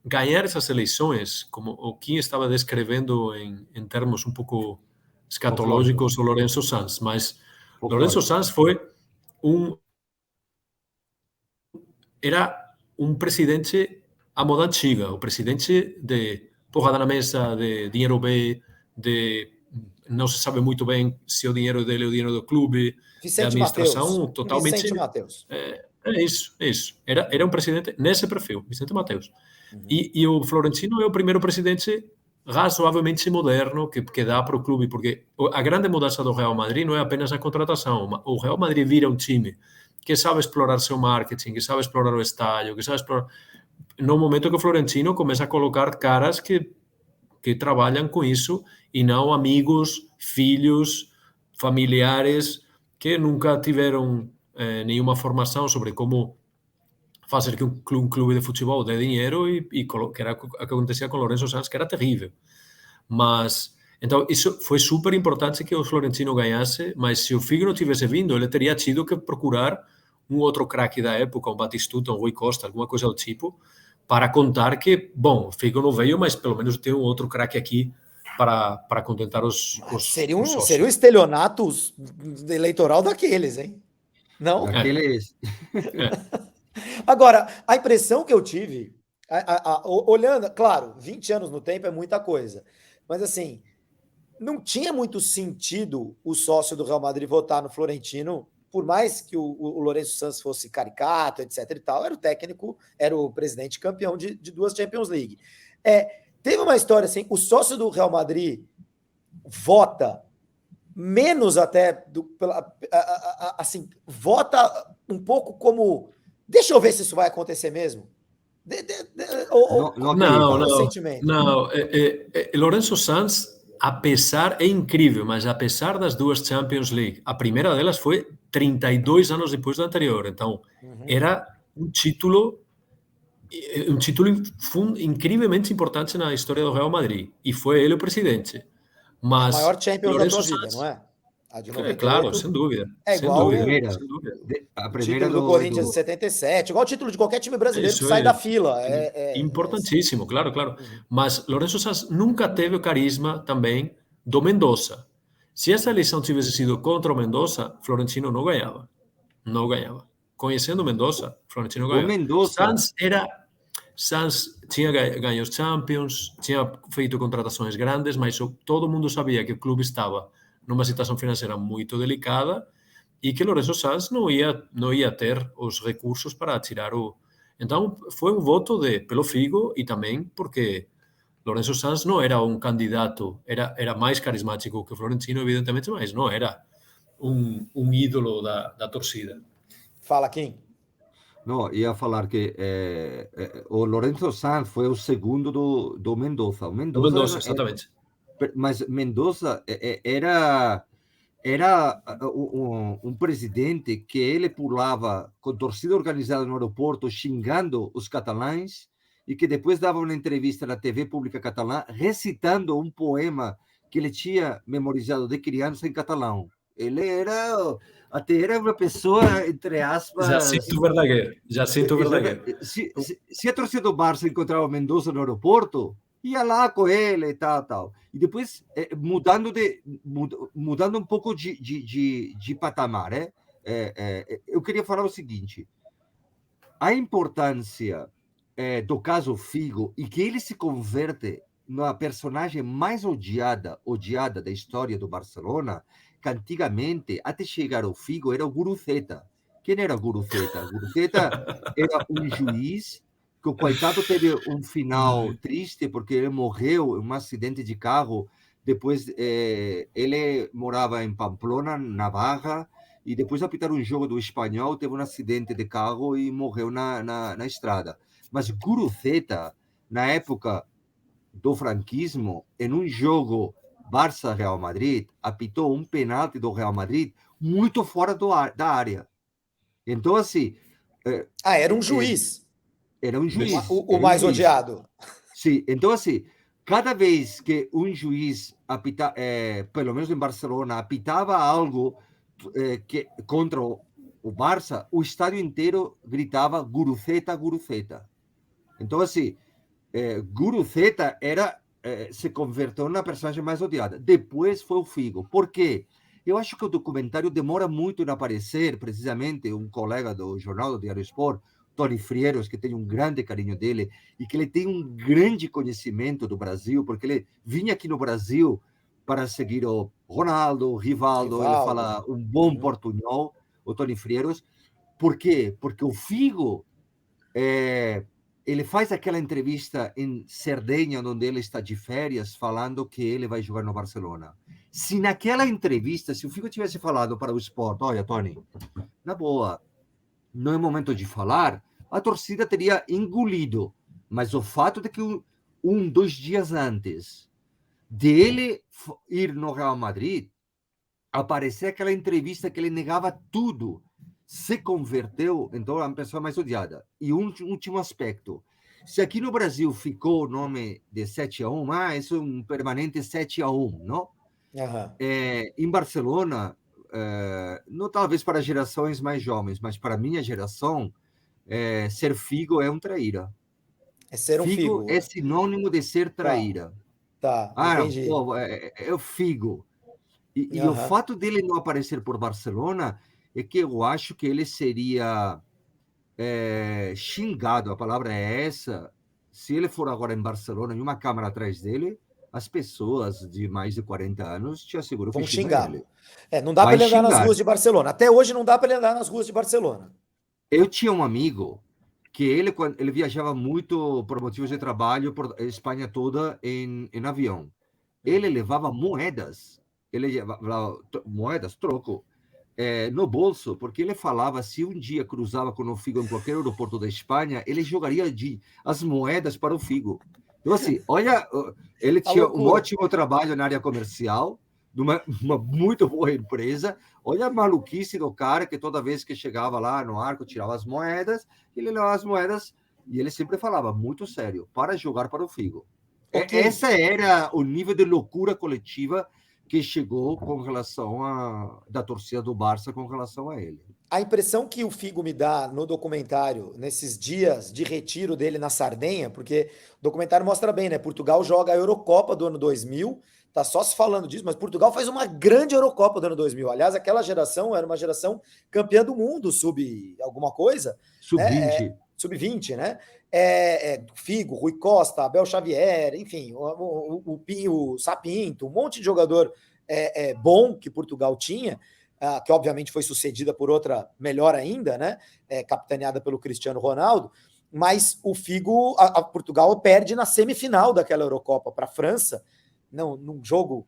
ganhar essas eleições, como o Kim estava descrevendo em termos um pouco escatológicos, o Lourenço Sanz, mas Lourenço Sanz era um presidente à moda antiga, o presidente de porrada na mesa, de dinheiro B, de não se sabe muito bem se o dinheiro dele é o dinheiro do clube, Vicente administração Mateus. totalmente... Vicente Mateus. É isso. Era um presidente nesse perfil, Vicente Mateus. Uhum. E o Florentino é o primeiro presidente razoavelmente moderno que dá para o clube, porque a grande mudança do Real Madrid não é apenas a contratação. O Real Madrid vira um time que sabe explorar seu marketing, que sabe explorar o estádio, que sabe explorar... No momento que o Florentino começa a colocar caras que trabalham com isso e não amigos, filhos, familiares que nunca tiveram nenhuma formação sobre como fazer que um clube de futebol dê dinheiro e que era o que acontecia com Lourenço Sanz, que era terrível. Mas, então, isso foi super importante que o Florentino ganhasse, mas se o Figo não tivesse vindo, ele teria tido que procurar um outro craque da época, um Batistuta, um Rui Costa, alguma coisa do tipo, para contar que, bom, o Figo não veio, mas pelo menos tem um outro craque aqui para contentar os seria um estelionato eleitoral daqueles, hein? Não? Daqueles. Agora, a impressão que eu tive, olhando, claro, 20 anos no tempo é muita coisa, mas assim, não tinha muito sentido o sócio do Real Madrid votar no Florentino, por mais que o Lourenço Sanz fosse caricato, etc e tal, era o técnico, era o presidente campeão de 2 Champions League. Teve uma história assim, o sócio do Real Madrid vota menos até, assim, vota um pouco como... Deixa eu ver se isso vai acontecer mesmo. Não. Lourenço Sanz, é incrível, mas apesar das 2 Champions League, a primeira delas foi 32 anos depois da anterior. Então, era um título incrivelmente importante na história do Real Madrid. E foi ele o presidente. Mas a maior Champions da tua vida, não é? A de 98, claro, sem dúvida. É igual a primeira título do Corinthians de 77, igual o título de qualquer time brasileiro que sai da fila. Importantíssimo, claro. Mas Lourenço Sanz nunca teve o carisma também do Mendoza. Se essa eleição tivesse sido contra o Mendoza, Florentino não ganhava. Não ganhava. Conhecendo o Mendoza, Florentino ganhava. Sanz tinha ganho os Champions, tinha feito contratações grandes, mas todo mundo sabia que o clube estava numa situação financeira muito delicada e que Lourenço Sanz não ia ter os recursos para tirar o... Então, foi um voto pelo Figo e também porque Lourenço Sanz não era um candidato, era mais carismático que o Florentino, evidentemente, mas não era um ídolo da torcida. Fala, Kim. Não, ia falar que o Lourenço Sanz foi o segundo do Mendoza. O Mendoza, exatamente. Mas Mendoza era era um presidente que ele pulava com torcida organizada no aeroporto, xingando os catalães, e que depois dava uma entrevista na TV pública catalã, recitando um poema que ele tinha memorizado de criança em catalão. Ele até era uma pessoa, entre aspas... Jacinto Verdaguer. Jacinto Verdaguer. Se a torcida do Barça encontrava Mendoza no aeroporto, ia lá com ele e tal. E depois, mudando um pouco de patamar, eu queria falar o seguinte: a importância do caso Figo e que ele se converte na personagem mais odiada da história do Barcelona, que antigamente, até chegar ao Figo, era o Guruceta. Quem era o Guruceta? O Guruceta era um juiz que o coitado teve um final triste porque ele morreu em um acidente de carro. Depois ele morava em Pamplona, Navarra, e depois de apitar um jogo do Espanhol, teve um acidente de carro e morreu na estrada. Mas Guruceta, na época do franquismo, em um jogo Barça-Real Madrid, apitou um penalti do Real Madrid muito fora da área. Então, assim... era um juiz. Era um juiz. O mais odiado. Sim, então, assim, cada vez que um juiz, pelo menos em Barcelona, apitava algo contra o Barça, o estádio inteiro gritava Guruceta, Guruceta. Então, assim, Guruceta se converteu na personagem mais odiada. Depois foi o Figo. Por quê? Eu acho que o documentário demora muito em aparecer. Precisamente, um colega do jornal do Diário Sport, Tony Frieros, que tem um grande carinho dele e que ele tem um grande conhecimento do Brasil, porque ele vinha aqui no Brasil para seguir o Ronaldo, o Rivaldo. Ele fala um bom portunhol, o Tony Frieros. Por quê? Porque o Figo... ele faz aquela entrevista em Cerdenha, onde ele está de férias, falando que ele vai jogar no Barcelona. Se naquela entrevista, se o Figo tivesse falado para o Sport, olha, Tony, na boa, não é momento de falar, a torcida teria engolido. Mas o fato de que 2 dias antes dele ir no Real Madrid, aparecer aquela entrevista que ele negava tudo, se converteu, então, a pessoa mais odiada. E um último aspecto. Se aqui no Brasil ficou o nome de 7-1, isso é um permanente 7-1, não? Uhum. Em Barcelona, não talvez para gerações mais jovens, mas para a minha geração, ser Figo é um traíra. É ser um Figo. É sinônimo de ser traíra. Tá, entendi. Pô, é o Figo. E o fato dele não aparecer por Barcelona é que eu acho que ele seria xingado, a palavra é essa, se ele for agora em Barcelona, em uma câmera atrás dele, as pessoas de mais de 40 anos, te asseguro que vão xingar. Ele. Não dá para ele andar nas ruas de Barcelona. Até hoje não dá para ele andar nas ruas de Barcelona. Eu tinha um amigo que ele viajava muito por motivos de trabalho por Espanha toda em avião. Ele levava moedas. Ele levava moedas, troco, no bolso, porque ele falava, se um dia cruzava com o Figo em qualquer aeroporto da Espanha, ele jogaria as moedas para o Figo. Então, assim, olha, ele tinha um ótimo trabalho na área comercial, numa muito boa empresa. Olha a maluquice do cara, que toda vez que chegava lá no arco, tirava as moedas, ele levava as moedas, e ele sempre falava, muito sério, para jogar para o Figo. Okay. Essa era o nível de loucura coletiva que chegou com relação da torcida do Barça com relação a ele. A impressão que o Figo me dá no documentário, nesses dias de retiro dele na Sardenha, porque o documentário mostra bem, né? Portugal joga a Eurocopa do ano 2000, tá só se falando disso, mas Portugal faz uma grande Eurocopa do ano 2000. Aliás, aquela geração era uma geração campeã do mundo, sub alguma coisa. Sub-20. Sub-20, né? Figo, Rui Costa, Abel Xavier, enfim, o Sapinto, um monte de jogador bom que Portugal tinha, que obviamente foi sucedida por outra melhor ainda, né? Capitaneada pelo Cristiano Ronaldo, mas o Figo, a Portugal perde na semifinal daquela Eurocopa para a França, num jogo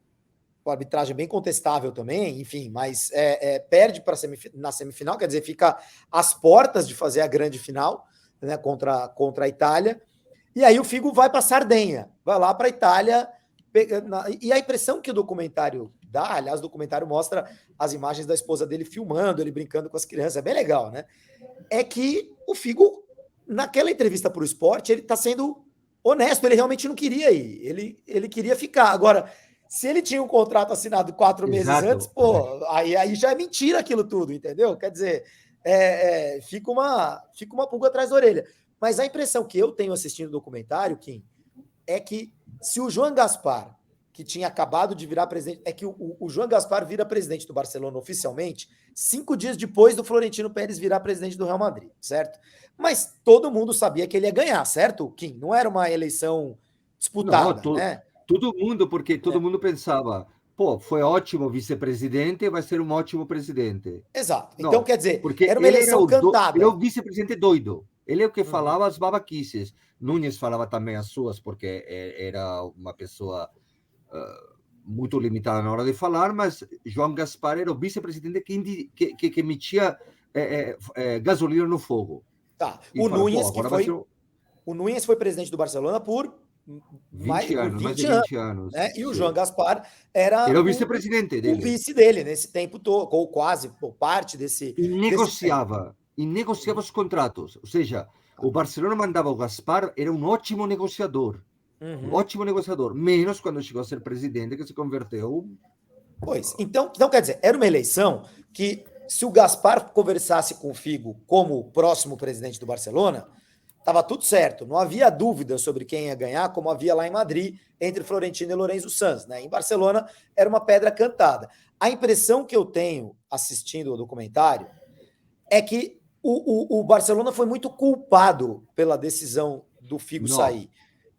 com arbitragem bem contestável também, enfim, mas perde na semifinal, quer dizer, fica às portas de fazer a grande final, né, contra a Itália, e aí o Figo vai para Sardenha, vai lá para a Itália E a impressão que o documentário dá, aliás, o documentário mostra as imagens da esposa dele filmando, ele brincando com as crianças, é bem legal, né? É que o Figo, naquela entrevista para o Esporte, ele está sendo honesto, ele realmente não queria ir, ele queria ficar. Agora, se ele tinha um contrato assinado 4 meses antes, pô, aí já é mentira aquilo tudo, entendeu? Quer dizer, fica uma pulga atrás da orelha. Mas a impressão que eu tenho assistindo o documentário, Kim, é que se o João Gaspar, que tinha acabado de virar presidente, é que o João Gaspar vira presidente do Barcelona oficialmente 5 dias depois do Florentino Pérez virar presidente do Real Madrid, certo? Mas todo mundo sabia que ele ia ganhar, certo, Kim? Não era uma eleição disputada, né? Todo mundo, porque todo mundo pensava, pô, foi ótimo vice-presidente, vai ser um ótimo presidente. Exato. Então, não, quer dizer, porque era uma eleição cantada. Ele é o vice-presidente doido. Ele é o que falava as babaquices. Núñez falava também as suas, porque era uma pessoa muito limitada na hora de falar, mas João Gaspar era o vice-presidente que emitia gasolina no fogo. Tá. O Núñez foi presidente do Barcelona por 20 anos. Né? E o João Gaspar era o vice-presidente dele. O vice dele nesse tempo todo, ou quase, ou parte desse. E negociava os contratos. Ou seja, o Barcelona mandava o Gaspar, era um ótimo negociador. Um ótimo negociador. Menos quando chegou a ser presidente, que se converteu. Pois. Então, quer dizer, era uma eleição que, se o Gaspar conversasse com o Figo como o próximo presidente do Barcelona, estava tudo certo. Não havia dúvida sobre quem ia ganhar, como havia lá em Madrid, entre Florentino e Lorenzo Sanz. Né? Em Barcelona, era uma pedra cantada. A impressão que eu tenho assistindo o documentário é que o Barcelona foi muito culpado pela decisão do Figo sair.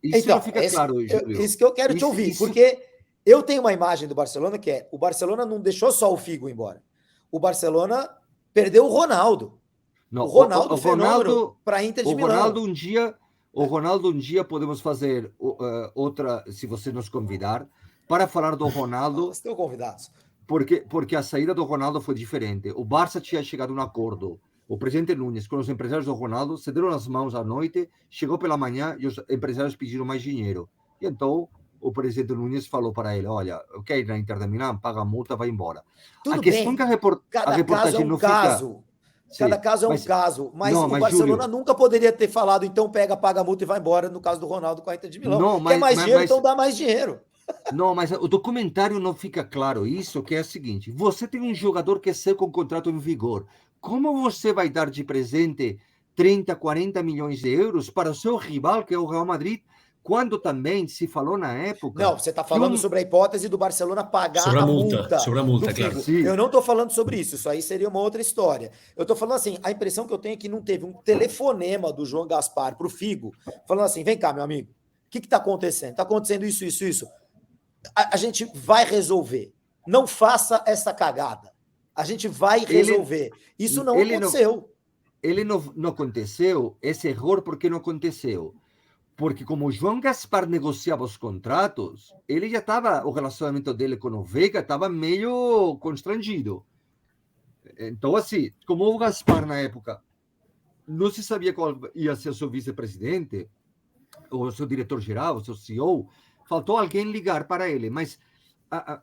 Isso então, não fica claro, Júlio. Isso que eu quero te ouvir, porque eu tenho uma imagem do Barcelona que é: o Barcelona não deixou só o Figo embora. O Barcelona perdeu o Ronaldo. Não, o Ronaldo para a Inter de Milão. O Ronaldo um dia podemos fazer outra, se você nos convidar, para falar do Ronaldo. Estão convidados. Porque a saída do Ronaldo foi diferente. O Barça tinha chegado a um acordo. O presidente Núñez com os empresários do Ronaldo se deram as mãos à noite, chegou pela manhã e os empresários pediram mais dinheiro. E então o presidente Núñez falou para ele: olha, ok, na Inter de Milão, paga a multa, vai embora. Tudo a questão bem. Que a reportagem não fica... Cada caso é um caso, mas o Barcelona nunca poderia ter falado, então paga a multa e vai embora, no caso do Ronaldo com a Inter de Milão. Quer mais dinheiro, então dá mais dinheiro. Não, mas o documentário não fica claro isso, que é o seguinte: você tem um jogador que é seu com contrato em vigor. Como você vai dar de presente 30, 40 milhões de euros para o seu rival, que é o Real Madrid, quando também se falou na época... Não, você está falando sobre a hipótese do Barcelona pagar a multa. Sobre a multa, claro. Eu não estou falando sobre isso aí seria uma outra história. Eu estou falando assim, a impressão que eu tenho é que não teve um telefonema do João Gaspar para o Figo, falando assim: vem cá, meu amigo, o que está acontecendo? Está acontecendo isso. A gente vai resolver. Não faça essa cagada. A gente vai resolver. Isso não aconteceu. Ele não aconteceu, esse erro porque não aconteceu. Porque como o João Gaspar negociava os contratos, ele já estava, o relacionamento dele com o Veiga estava meio constrangido. Então, assim, como o Gaspar na época não se sabia qual ia ser o seu vice-presidente, ou o seu diretor-geral, o seu CEO, faltou alguém ligar para ele. Mas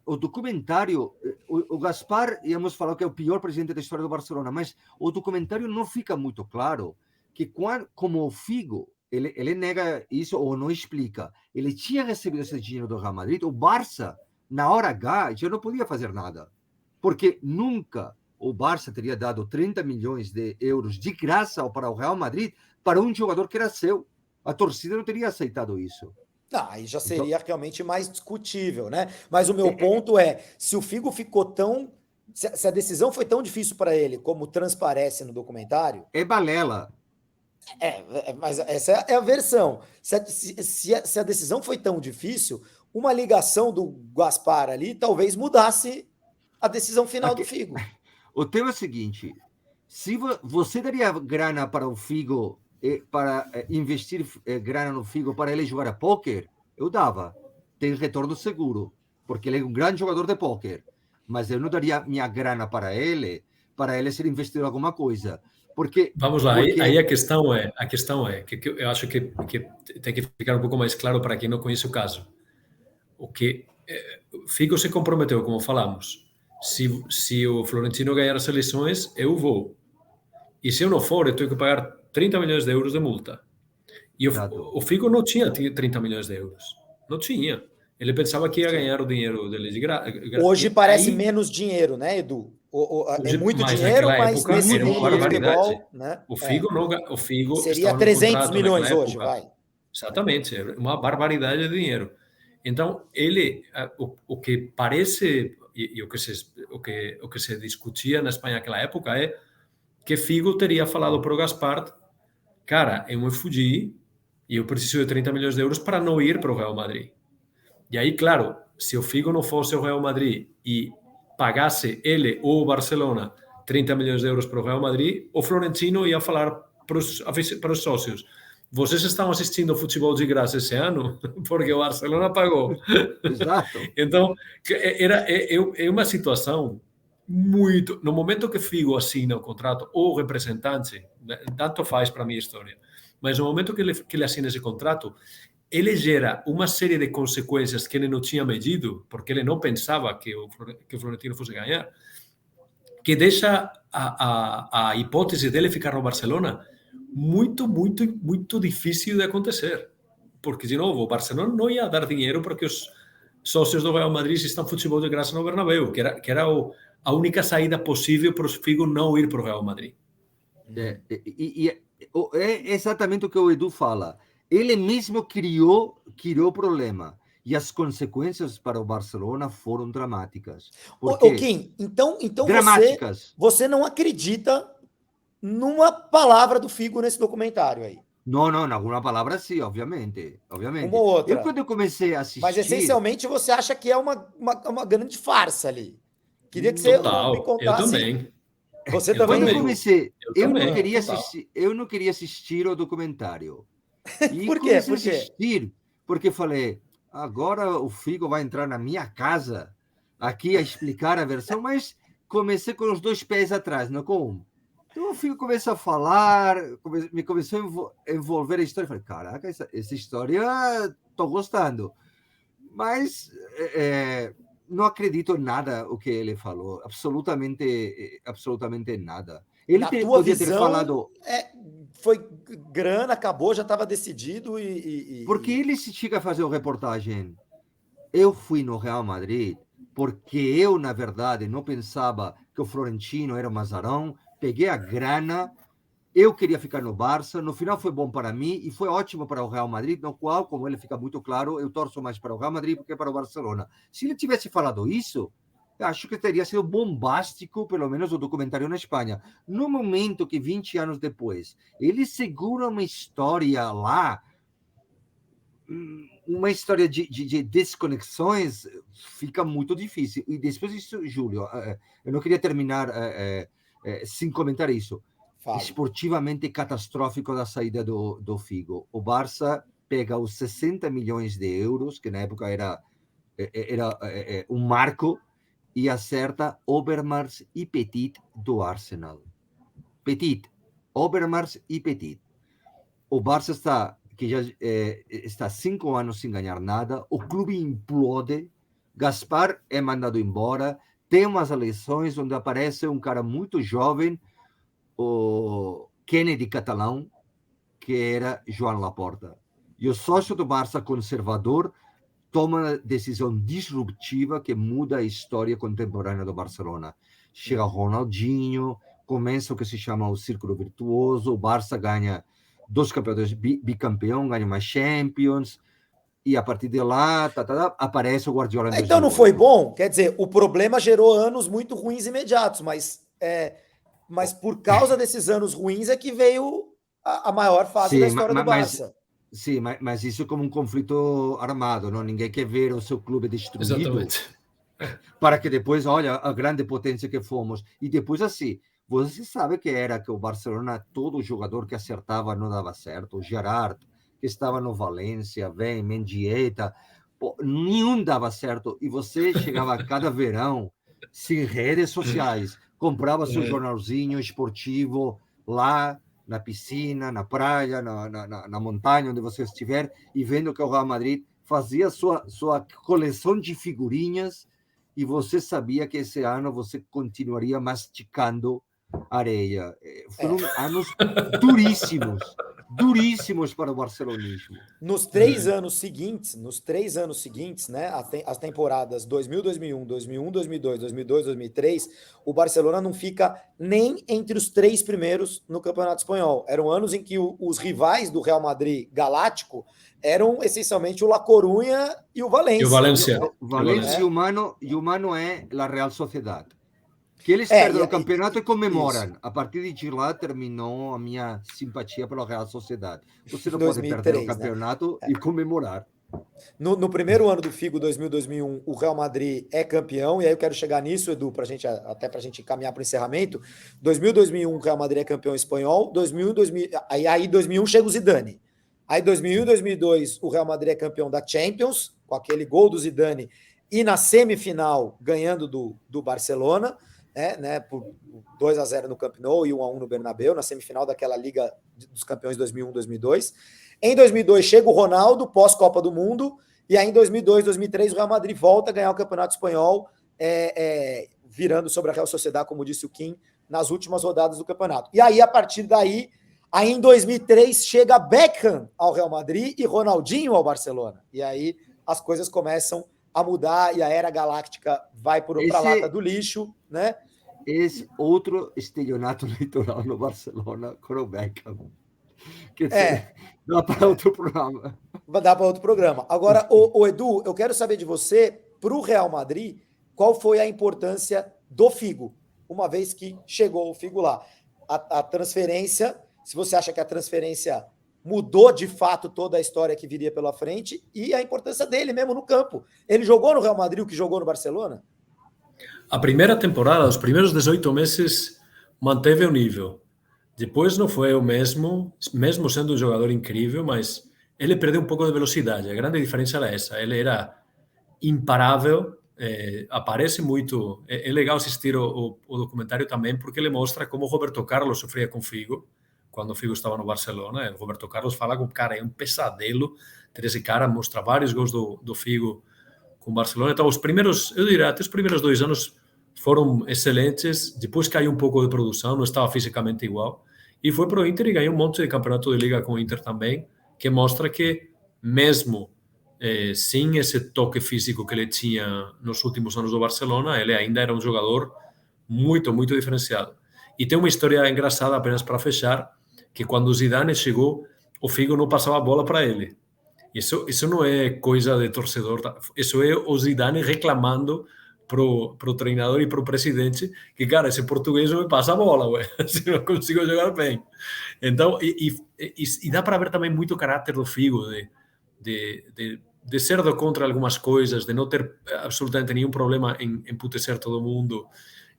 o documentário, o Gaspar, íamos falar que é o pior presidente da história do Barcelona, mas o documentário não fica muito claro que, como o Figo, ele nega isso ou não explica. Ele tinha recebido esse dinheiro do Real Madrid, o Barça, na hora H, já não podia fazer nada. Porque nunca o Barça teria dado 30 milhões de euros de graça para o Real Madrid para um jogador que era seu. A torcida não teria aceitado isso. Aí já seria realmente mais discutível, né? Mas o meu ponto é, se o Figo ficou tão... Se a decisão foi tão difícil para ele, como transparece no documentário... É balela. Mas essa é a versão. Se a decisão foi tão difícil, uma ligação do Gaspar ali talvez mudasse a decisão final do Figo. O tema é o seguinte: se você daria grana para o Figo, para investir grana no Figo para ele jogar a póquer, eu dava. Tem retorno seguro, porque ele é um grande jogador de póquer. Mas eu não daria minha grana para ele ser investido em alguma coisa. Porque, vamos lá, aí a questão é que eu acho que tem que ficar um pouco mais claro para quem não conhece o caso. o que Figo se comprometeu, como falamos. Se o Florentino ganhar as eleições, eu vou. E se eu não for, eu tenho que pagar 30 milhões de euros de multa. E o Figo não tinha 30 milhões de euros. Não tinha. Ele pensava que ia ganhar o dinheiro dele de graça. Hoje parece menos dinheiro, né, Edu? É muito dinheiro, mas nesse era uma barbaridade. Né? O Figo seria 300 milhões hoje, vai. Exatamente, é uma barbaridade de dinheiro. Então, o que parece, e o que se discutia na Espanha naquela época é que Figo teria falado para o Gaspar, cara, eu me fudi e eu preciso de 30 milhões de euros para não ir para o Real Madrid. E aí, claro, se o Figo não fosse o Real Madrid e pagasse ele ou o Barcelona 30 milhões de euros para o Real Madrid, o Florentino ia falar para os sócios: vocês estão assistindo futebol de graça esse ano porque o Barcelona pagou. Exato. Então, é uma situação muito... No momento que Figo assina o contrato, ou o representante, tanto faz para a minha história, mas no momento que ele assina esse contrato, ele gera uma série de consequências que ele não tinha medido, porque ele não pensava que o Florentino fosse ganhar, que deixa a hipótese dele ficar no Barcelona muito, muito, muito difícil de acontecer. Porque, de novo, o Barcelona não ia dar dinheiro para que os sócios do Real Madrid assistam futebol de graça no Bernabéu, que era a única saída possível para os Figo não ir para o Real Madrid. É exatamente o que o Edu fala. Ele mesmo criou o problema. E as consequências para o Barcelona foram dramáticas. Kim, então dramáticas. Você não acredita numa palavra do Figo nesse documentário aí? Não, alguma palavra sim, obviamente. Uma ou outra. Eu, quando eu comecei a assistir... Mas, essencialmente, você acha que é uma grande farsa ali. Queria que você me contasse... Eu também. Você também? Quando eu comecei... Eu não queria assistir o documentário. E Por quê? Porque falei, agora o Figo vai entrar na minha casa aqui a explicar a versão, mas comecei com os 2 pés atrás, não com um. Então o Figo começou a falar, me começou a envolver a história. Falei, caraca, essa história estou gostando. Mas não acredito em nada o que ele falou, absolutamente nada. Ele podia ter falado... Foi grana, acabou, já estava decidido Porque ele se chega a fazer uma reportagem. Eu fui no Real Madrid porque eu, na verdade, não pensava que o Florentino era um azarão, peguei a grana, eu queria ficar no Barça, no final foi bom para mim e foi ótimo para o Real Madrid, no qual, como ele fica muito claro, eu torço mais para o Real Madrid do que para o Barcelona. Se ele tivesse falado isso, acho que teria sido bombástico, pelo menos o documentário na Espanha. No momento que, 20 anos depois, ele segura uma história lá, uma história de desconexões, fica muito difícil. E depois disso, Júlio, eu não queria terminar sem comentar isso. Fala. Esportivamente catastrófico da saída do Figo. O Barça pega os 60 milhões de euros, que na época era um marco, e acerta Overmars e Petit do Arsenal. Overmars e Petit. O Barça está 5 anos sem ganhar nada, o clube implode, Gaspar é mandado embora, tem umas eleições onde aparece um cara muito jovem, o Kennedy catalão, que era Joan Laporta. E o sócio do Barça conservador toma uma decisão disruptiva que muda a história contemporânea do Barcelona. Chega Ronaldinho, começa o que se chama o círculo virtuoso, o Barça ganha 2 campeonatos, bicampeão, ganha mais Champions, e a partir de lá, aparece o Guardiola. Então não foi bom? Quer dizer, o problema gerou anos muito ruins imediatos, mas por causa desses anos ruins é que veio a maior fase da história do Barça. Sim, mas isso é como um conflito armado, não? Ninguém quer ver o seu clube destruído. Exatamente. Para que depois, olha, a grande potência que fomos. E depois, assim, você sabe que o Barcelona, todo jogador que acertava não dava certo. O Gerrard, que estava no Valência, vem, Mendieta, nenhum dava certo. E você chegava a cada verão, sem redes sociais, comprava seu jornalzinho esportivo lá, na piscina, na praia, na montanha, onde você estiver, e vendo que o Real Madrid fazia sua coleção de figurinhas e você sabia que esse ano você continuaria masticando areia. Foram anos duríssimos para o barcelonismo. Nos 3 anos seguintes, né, as temporadas 2000, 2001, 2001, 2002, 2002, 2003, o Barcelona não fica nem entre os 3 primeiros no Campeonato Espanhol. Eram anos em que os rivais do Real Madrid galáctico eram essencialmente o La Coruña e o Valência. E o Valência. Valência e o Mano é a Real Sociedad. Que eles perdem o campeonato e comemoram. Isso. A partir de lá terminou a minha simpatia pela Real Sociedade. Você não 2003, pode perder o campeonato, né? E comemorar. No primeiro ano do Figo, 2000, 2001, o Real Madrid é campeão, e aí eu quero chegar nisso, Edu, para a gente caminhar para o encerramento. 2000, 2001, o Real Madrid é campeão espanhol. 2001 chega o Zidane. Aí 2001, 2002, o Real Madrid é campeão da Champions, com aquele gol do Zidane, e na semifinal ganhando do Barcelona, né, por 2-0 no Camp Nou e 1-1 no Bernabéu, na semifinal daquela Liga dos Campeões 2001, 2002. Em 2002 chega o Ronaldo, pós-Copa do Mundo, e aí em 2002, 2003 o Real Madrid volta a ganhar o Campeonato Espanhol, virando sobre a Real Sociedad, como disse o Kim, nas últimas rodadas do campeonato. E aí, a partir daí, aí em 2003 chega Beckham ao Real Madrid e Ronaldinho ao Barcelona. E aí as coisas começam a mudar e a era galáctica vai para a lata do lixo, né? Esse outro estelionato eleitoral no Barcelona com o Beckham. Dá para outro programa. Dá para outro programa. Agora, o Edu, eu quero saber de você, para o Real Madrid, qual foi a importância do Figo, uma vez que chegou o Figo lá. A transferência, se você acha que a transferência mudou de fato toda a história que viria pela frente, e a importância dele mesmo no campo. Ele jogou no Real Madrid o que jogou no Barcelona? A primeira temporada, os primeiros 18 meses, manteve o nível. Depois não foi o mesmo sendo um jogador incrível, mas ele perdeu um pouco de velocidade. A grande diferença era essa. Ele era imparável, aparece muito. É legal assistir o documentário também, porque ele mostra como Roberto Carlos sofria com Figo, quando o Figo estava no Barcelona. O Roberto Carlos fala com o cara, é um pesadelo ter esse cara, mostra vários gols do Figo com o Barcelona. Então, eu diria, até os primeiros 2 anos foram excelentes, depois caiu um pouco de produção, não estava fisicamente igual, e foi para o Inter e ganhou um monte de campeonato de liga com o Inter também, que mostra que mesmo sem esse toque físico que ele tinha nos últimos anos do Barcelona, ele ainda era um jogador muito, muito diferenciado. E tem uma história engraçada, apenas para fechar, que quando o Zidane chegou, o Figo não passava a bola para ele. Isso não é coisa de torcedor, isso é o Zidane reclamando pro treinador e pro presidente que, cara, esse português não me passa a bola, ué, se não consigo jogar bem. Então, e dá para ver também muito o caráter do Figo, de ser do contra algumas coisas, de não ter absolutamente nenhum problema em emputecer todo mundo.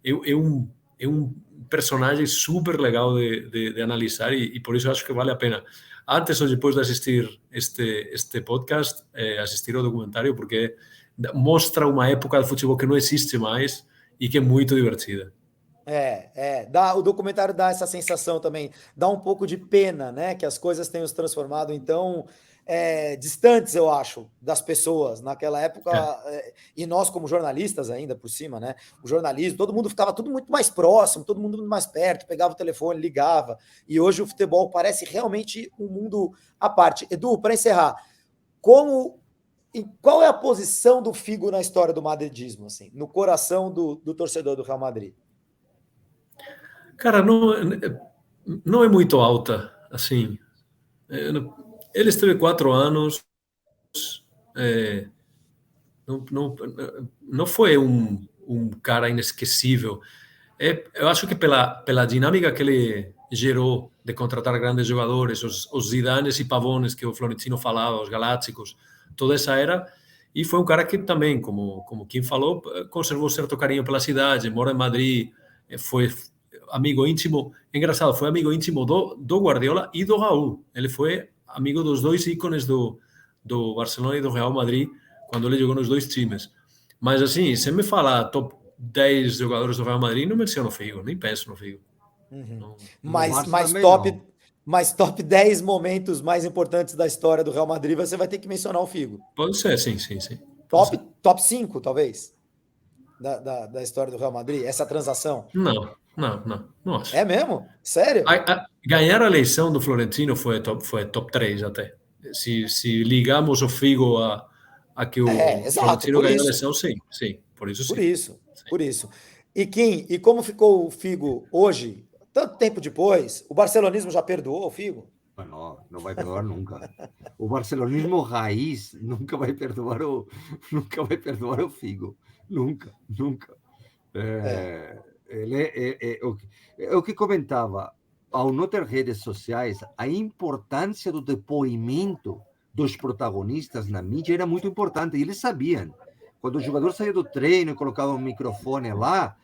É um personagem super legal de analisar e por isso acho que vale a pena, antes ou depois de assistir este podcast, assistir ao documentário, porque mostra uma época de futebol que não existe mais e que é muito divertida. O documentário dá essa sensação também, dá um pouco de pena, né, que as coisas tenham se transformado então distantes, eu acho, das pessoas naquela época, e nós como jornalistas ainda por cima, né, o jornalismo, todo mundo ficava tudo muito mais próximo, todo mundo muito mais perto, pegava o telefone, ligava, e hoje o futebol parece realmente um mundo à parte. Edu, para encerrar, qual é a posição do Figo na história do madridismo, assim, no coração do torcedor do Real Madrid? Cara, não é muito alta, assim. Ele esteve 4 anos, não foi um cara inesquecível. Eu acho que pela dinâmica que ele gerou de contratar grandes jogadores, os Zidanes e Pavones que o Florentino falava, os galácticos, toda essa era, e foi um cara que também, como Kim falou, conservou certo carinho pela cidade, mora em Madrid, foi amigo íntimo, engraçado, foi amigo íntimo do Guardiola e do Raul. Ele foi amigo dos 2 ícones do Barcelona e do Real Madrid quando ele jogou nos 2 times. Mas assim, se me falar top 10 jogadores do Real Madrid, não menciono o Figo, nem penso no Figo. Mas top, Mas top 10 momentos mais importantes da história do Real Madrid, você vai ter que mencionar o Figo. Pode ser, sim. Top 5, talvez, da história do Real Madrid, essa transação. Não acho. É mesmo? Sério? Ganhar a eleição do Florentino foi top 3 até. Se ligamos o Figo a que o Florentino ganhou a eleição, sim, por isso sim. Por isso. E Kim, e como ficou o Figo hoje, tanto tempo depois? O barcelonismo já perdoou o Figo? Não vai perdoar nunca. O barcelonismo raiz nunca vai perdoar o Figo. Nunca. O que comentava, ao não ter redes sociais, a importância do depoimento dos protagonistas na mídia era muito importante, e eles sabiam. Quando o jogador saía do treino e colocava um microfone lá,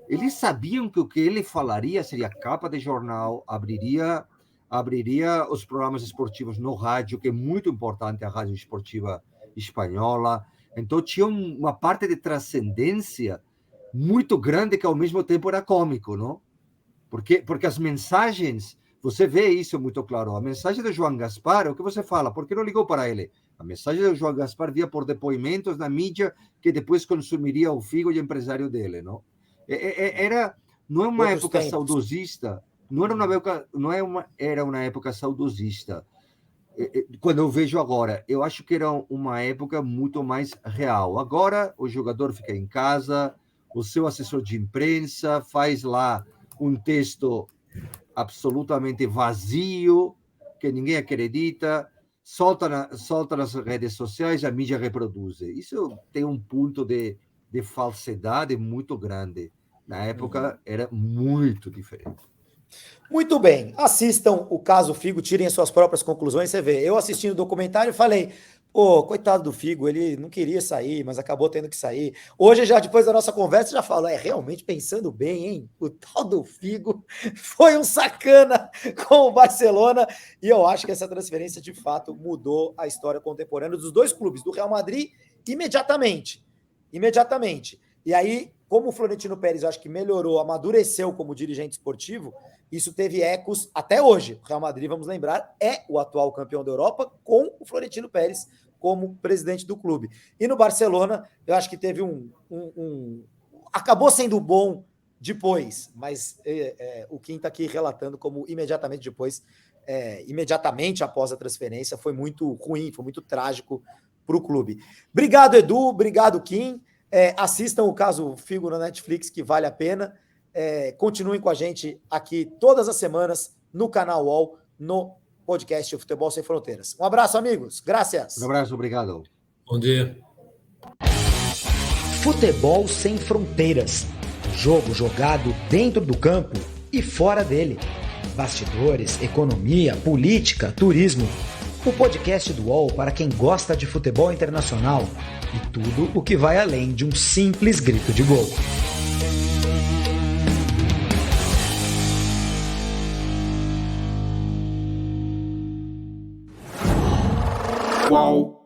eles sabiam que o que ele falaria seria capa de jornal, abriria os programas esportivos no rádio, que é muito importante, a rádio esportiva espanhola. Então tinha uma parte de transcendência muito grande que ao mesmo tempo era cômico, não? Porque as mensagens, você vê isso muito claro, a mensagem do João Gaspar, o que você fala, por que não ligou para ele? A mensagem do João Gaspar via por depoimentos na mídia que depois consumiria o Figo e o empresário dele, não? Não é uma época saudosista, era uma época saudosista. Quando eu vejo agora, eu acho que era uma época muito mais real. Agora, o jogador fica em casa, o seu assessor de imprensa faz lá um texto absolutamente vazio, que ninguém acredita, solta nas redes sociais, a mídia reproduz. Isso tem um ponto de falsidade muito grande. Na época, era muito diferente. Muito bem, assistam o caso Figo, tirem as suas próprias conclusões, você vê. Eu assistindo o documentário falei, coitado do Figo, ele não queria sair, mas acabou tendo que sair. Hoje, já depois da nossa conversa, já falo, realmente pensando bem, hein? O tal do Figo foi um sacana com o Barcelona, e eu acho que essa transferência, de fato, mudou a história contemporânea dos dois clubes, do Real Madrid, imediatamente. E aí, como o Florentino Pérez, eu acho que melhorou, amadureceu como dirigente esportivo, isso teve ecos até hoje. O Real Madrid, vamos lembrar, é o atual campeão da Europa com o Florentino Pérez como presidente do clube. E no Barcelona, eu acho que teve acabou sendo bom depois, mas o Kim está aqui relatando como imediatamente depois, imediatamente após a transferência, foi muito ruim, foi muito trágico para o clube. Obrigado, Edu, obrigado, Kim. Assistam o caso Figo na Netflix, que vale a pena. Continuem com a gente aqui todas as semanas no canal UOL, no podcast Futebol Sem Fronteiras. Um abraço, amigos. Graças. Um abraço, obrigado. Bom dia. Futebol Sem Fronteiras. Jogo jogado dentro do campo e fora dele. Bastidores, economia, política, turismo. O podcast do UOL para quem gosta de futebol internacional e tudo o que vai além de um simples grito de gol. UOL.